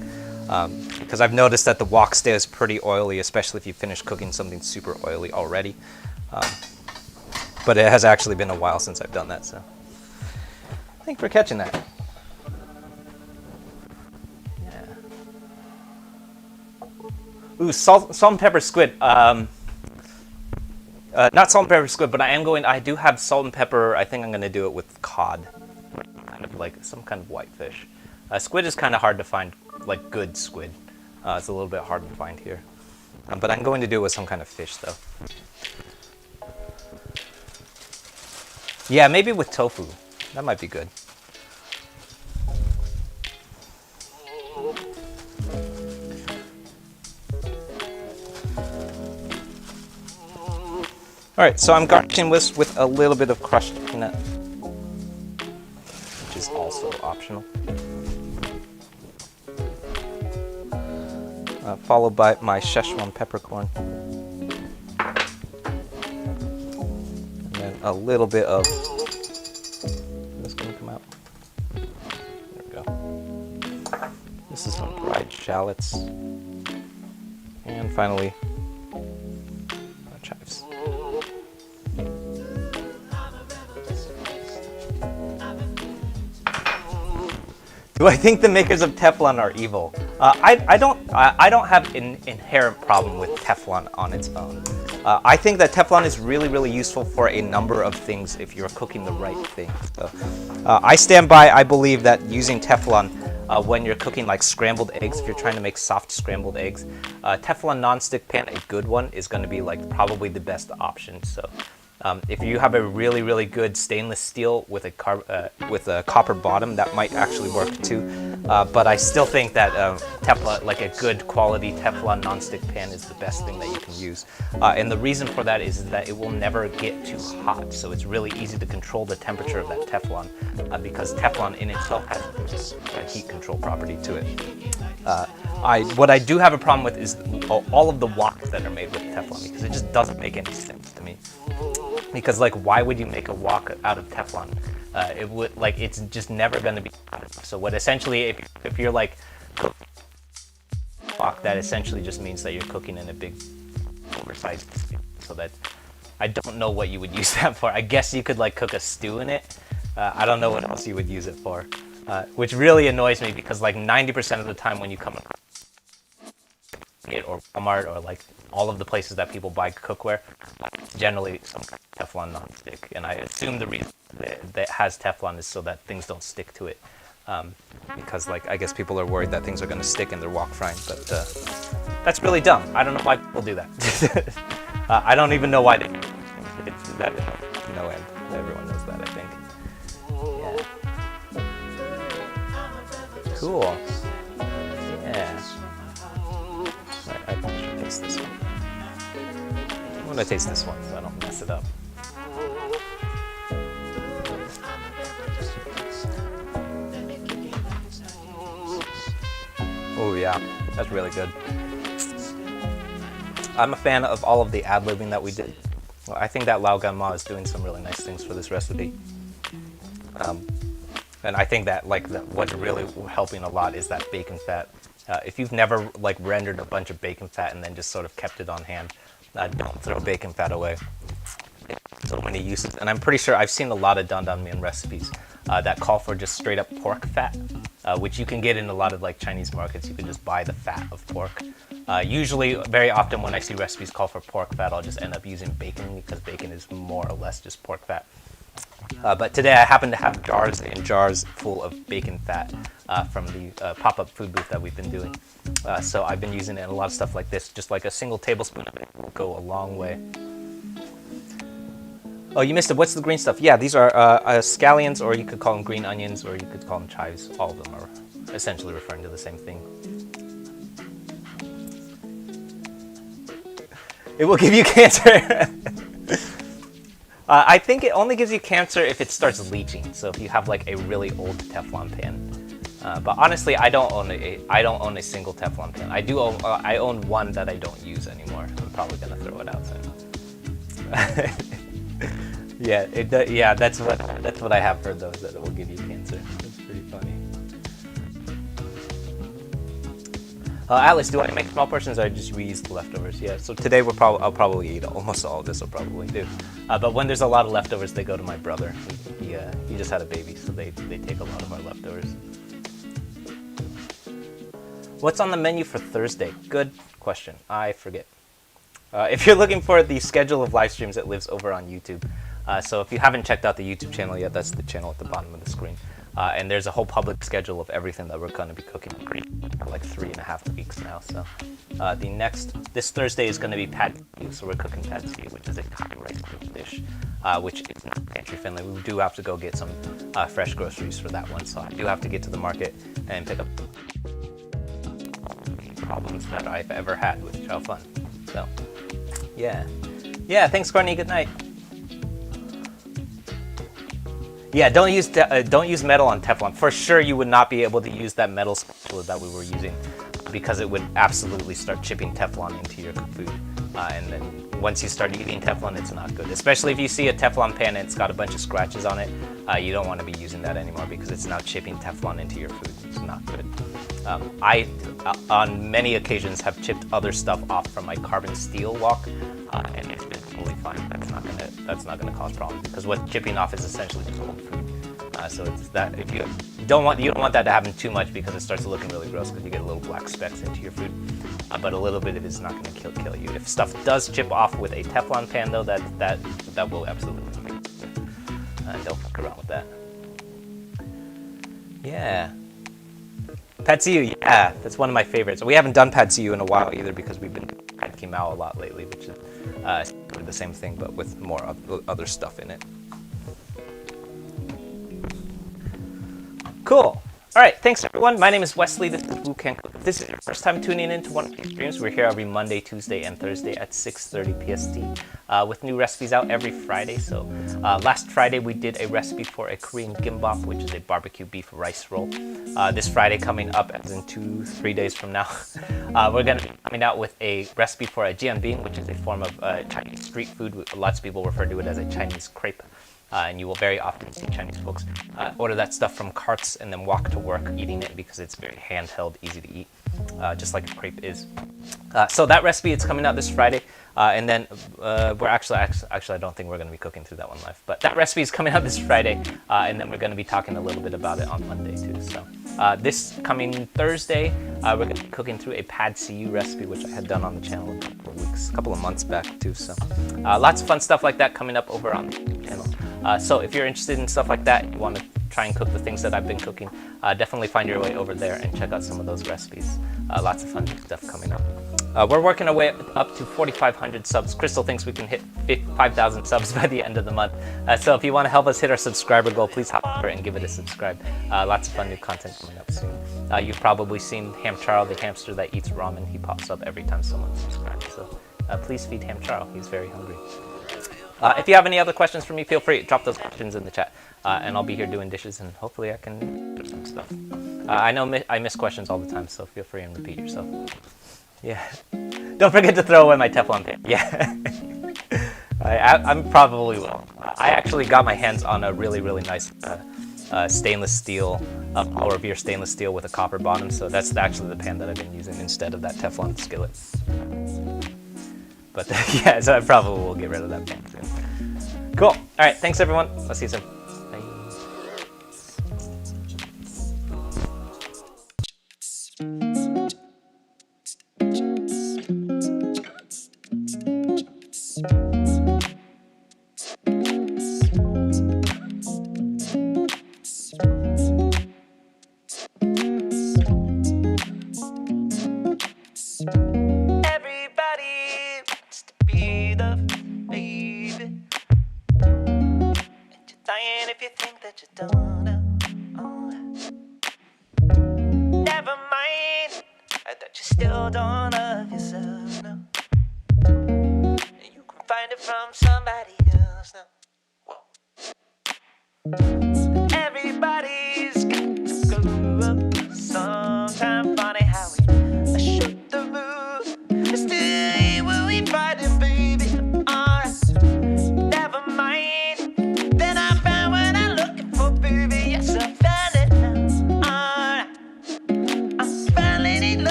because I've noticed that the wok stays pretty oily, especially if you finish cooking something super oily already. But it has actually been a while since I've done that, so thanks for catching that. Ooh, salt and pepper squid. Not salt and pepper squid, but I do have salt and pepper. I think I'm going to do it with cod. Kind of like some kind of whitefish. Squid is kind of hard to find, like good squid. It's a little bit hard to find here. But I'm going to do it with some kind of fish, though. Yeah, maybe with tofu. That might be good. Alright, so I'm garnishing this with a little bit of crushed peanut, which is also optional. Followed by my Sichuan peppercorn. And then a little bit of, is this going to come out? There we go. This is some dried shallots. And finally, chives. Do I think the makers of Teflon are evil? I don't have an inherent problem with Teflon on its own. I think that Teflon is really, really useful for a number of things if you're cooking the right thing. So, I stand by, I believe that using Teflon when you're cooking like scrambled eggs, if you're trying to make soft scrambled eggs, Teflon nonstick pan, a good one, is going to be like probably the best option. So if you have a really, really good stainless steel with a copper bottom, that might actually work too. But I still think that Teflon, like a good quality Teflon nonstick pan, is the best thing that you can use. And the reason for that is that it will never get too hot. So it's really easy to control the temperature of that Teflon because Teflon in itself has a heat control property to it. What I do have a problem with is all of the woks that are made with Teflon, because it just doesn't make any sense to me. me, because like why would you make a wok out of Teflon? It would like it's just never going to be. So what essentially if you're like wok, that essentially just means that you're cooking in a big oversized, so that I don't know what you would use that for. I guess you could like cook a stew in it. I don't know what else you would use it for, which really annoys me because like 90% of the time when you come it or Walmart or like all of the places that people buy cookware, generally some Teflon non-stick, and I assume the reason that has Teflon is so that things don't stick to it, because like I guess people are worried that things are going to stick in their wok frying, but that's really dumb. I don't know why people do that. I don't even know why they. It's that no end. Everyone knows that, I think. Yeah. Cool. Yeah. I should taste this one. I'm gonna taste this one so I don't mess it up. Oh yeah, that's really good. I'm a fan of all of the ad-libbing that we did. Well, I think that Lao Gan Ma is doing some really nice things for this recipe. And I think that like what's really helping a lot is that bacon fat. If you've never like rendered a bunch of bacon fat and then just sort of kept it on hand, don't throw bacon fat away. So many uses, and I'm pretty sure I've seen a lot of Dan Dan Mian recipes that call for just straight up pork fat, which you can get in a lot of like Chinese markets. You can just buy the fat of pork. Usually, very often when I see recipes call for pork fat, I'll just end up using bacon because bacon is more or less just pork fat. But today I happen to have jars and jars full of bacon fat from the pop-up food booth that we've been doing. So I've been using it in a lot of stuff like this. Just like a single tablespoon of it will go a long way. Oh, you missed it. What's the green stuff? Yeah, these are scallions, or you could call them green onions, or you could call them chives. All of them are essentially referring to the same thing. It will give you cancer. I think it only gives you cancer if it starts leaching. So if you have like a really old Teflon pan. But honestly, I don't own a single Teflon pan. I own one that I don't use anymore. I'm probably gonna throw it out soon. Yeah, that's what I have heard though, is that it will give you cancer. That's pretty funny. Alice, do I make small portions or I just reuse the leftovers? Yeah, so today I'll probably eat almost all of this. I'll probably do. But when there's a lot of leftovers, they go to my brother. He just had a baby, so they take a lot of our leftovers. What's on the menu for Thursday? Good question. I forget. If you're looking for the schedule of live streams, it lives over on YouTube. So if you haven't checked out the YouTube channel yet, that's the channel at the bottom of the screen. And there's a whole public schedule of everything that we're going to be cooking for like 3.5 weeks now. So this Thursday is going to be pad see ew. So we're cooking pad see ew, which is a Thai rice dish, which is not pantry friendly. We do have to go get some fresh groceries for that one. So I do have to get to the market and pick up problems that I've ever had with Chow Fun. So yeah, thanks Courtney, good night. Yeah, don't use metal on Teflon. For sure, you would not be able to use that metal spatula that we were using because it would absolutely start chipping Teflon into your food. And then once you start eating Teflon, it's not good. Especially if you see a Teflon pan and it's got a bunch of scratches on it, you don't want to be using that anymore because it's now chipping Teflon into your food. It's not good. I, on many occasions, have chipped other stuff off from my carbon steel wok, and it's been totally fine. That's not gonna cause problems because what chipping off is essentially just old food. So it's that if you don't want that to happen too much because it starts looking really gross because you get little black specks into your food. But a little bit of it is not going to kill you. If stuff does chip off with a Teflon pan, though, that will absolutely make it. Don't fuck around with that. Yeah. Pad see ew, yeah, that's one of my favorites. We haven't done pad see ew in a while either because we've been pad kimao a lot lately, which is the same thing but with more other stuff in it. Cool. All right, thanks everyone. My name is Wesley. This is Wu Can Cook. If this is your first time tuning in to one of these streams, we're here every Monday, Tuesday, and Thursday at 6:30 PST with new recipes out every Friday. So last Friday we did a recipe for a Korean gimbap, which is a barbecue beef rice roll. This Friday coming up, as in 2-3 days from now, we're going to be coming out with a recipe for a jianbing, which is a form of Chinese street food. Lots of people refer to it as a Chinese crepe. And you will very often see Chinese folks order that stuff from carts and then walk to work eating it because it's very handheld, easy to eat, just like a crepe is. So that recipe, it's coming out this Friday. And then we're actually, I don't think we're going to be cooking through that one live. But that recipe is coming out this Friday. And then we're going to be talking a little bit about it on Monday too. So this coming Thursday, we're going to be cooking through a pad see recipe, which I had done on the channel a couple of months back too. So lots of fun stuff like that coming up over on the channel. So if you're interested in stuff like that, you want to try and cook the things that I've been cooking, definitely find your way over there and check out some of those recipes. Lots of fun stuff coming up. We're working our way up to 4,500 subs. Crystal thinks we can hit 5,000 subs by the end of the month. So if you want to help us hit our subscriber goal, please hop over and give it a subscribe. Lots of fun new content coming up soon. You've probably seen Ham Charles, the hamster that eats ramen. He pops up every time someone subscribes. So please feed Ham Charles. He's very hungry. If you have any other questions for me, feel free to drop those questions in the chat. And I'll be here doing dishes, and hopefully I can do some stuff. I know I miss questions all the time, so feel free and repeat yourself. Yeah. Don't forget to throw away my Teflon pan. Yeah. I'm probably will. I actually got my hands on a really, really nice stainless steel, or beer stainless steel with a copper bottom. So that's actually the pan that I've been using instead of that Teflon skillet. But yeah, so I probably will get rid of that pan soon. Cool. All right. Thanks, everyone. I'll see you soon. Bye.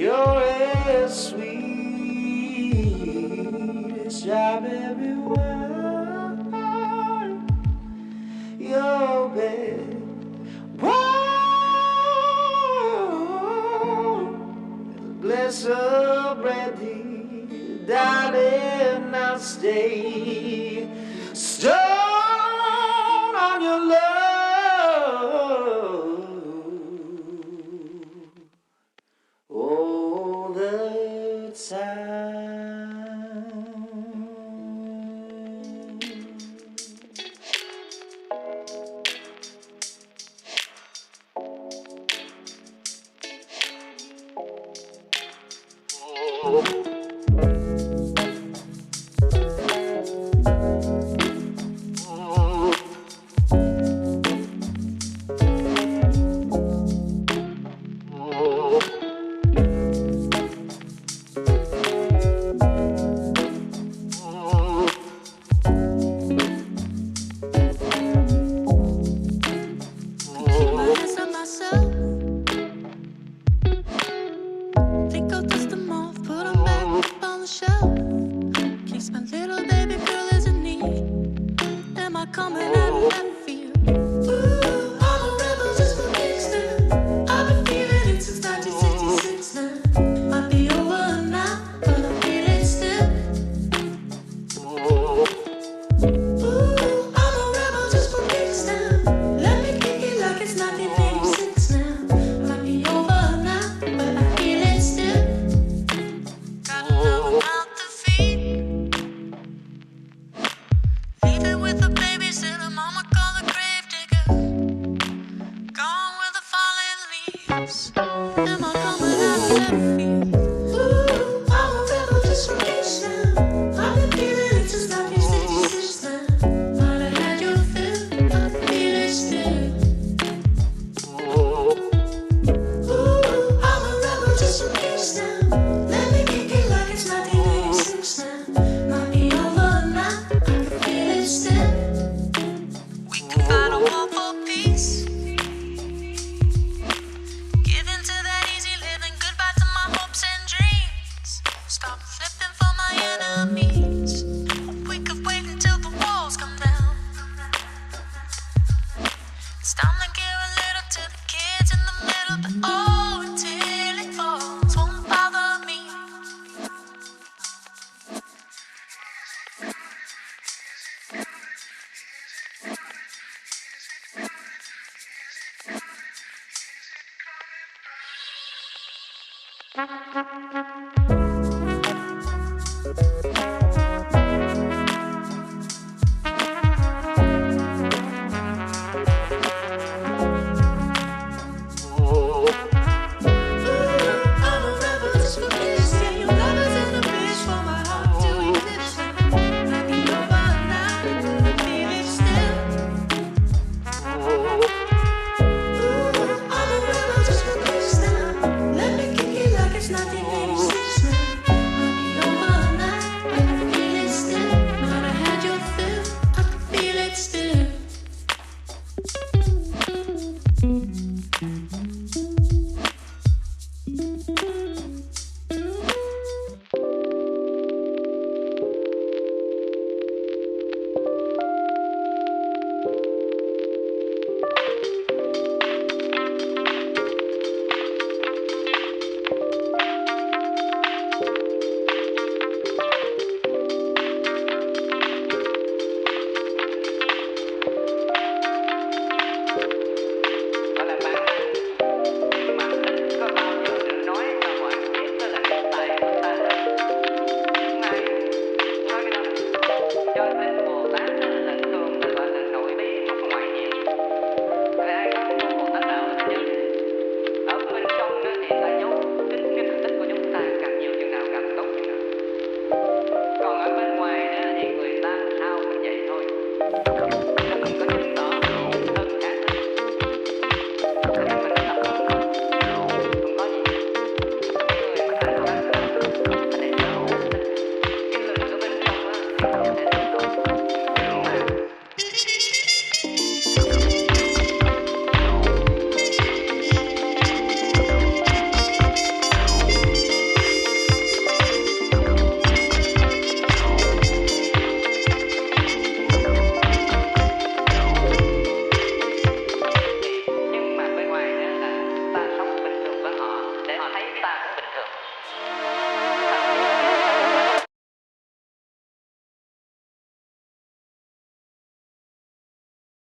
You're as sweet as strawberry wine. You're bed warm as a glass of brandy, darling. I'll stay stoned on your love all the time. Leave it with the babysitter, mama call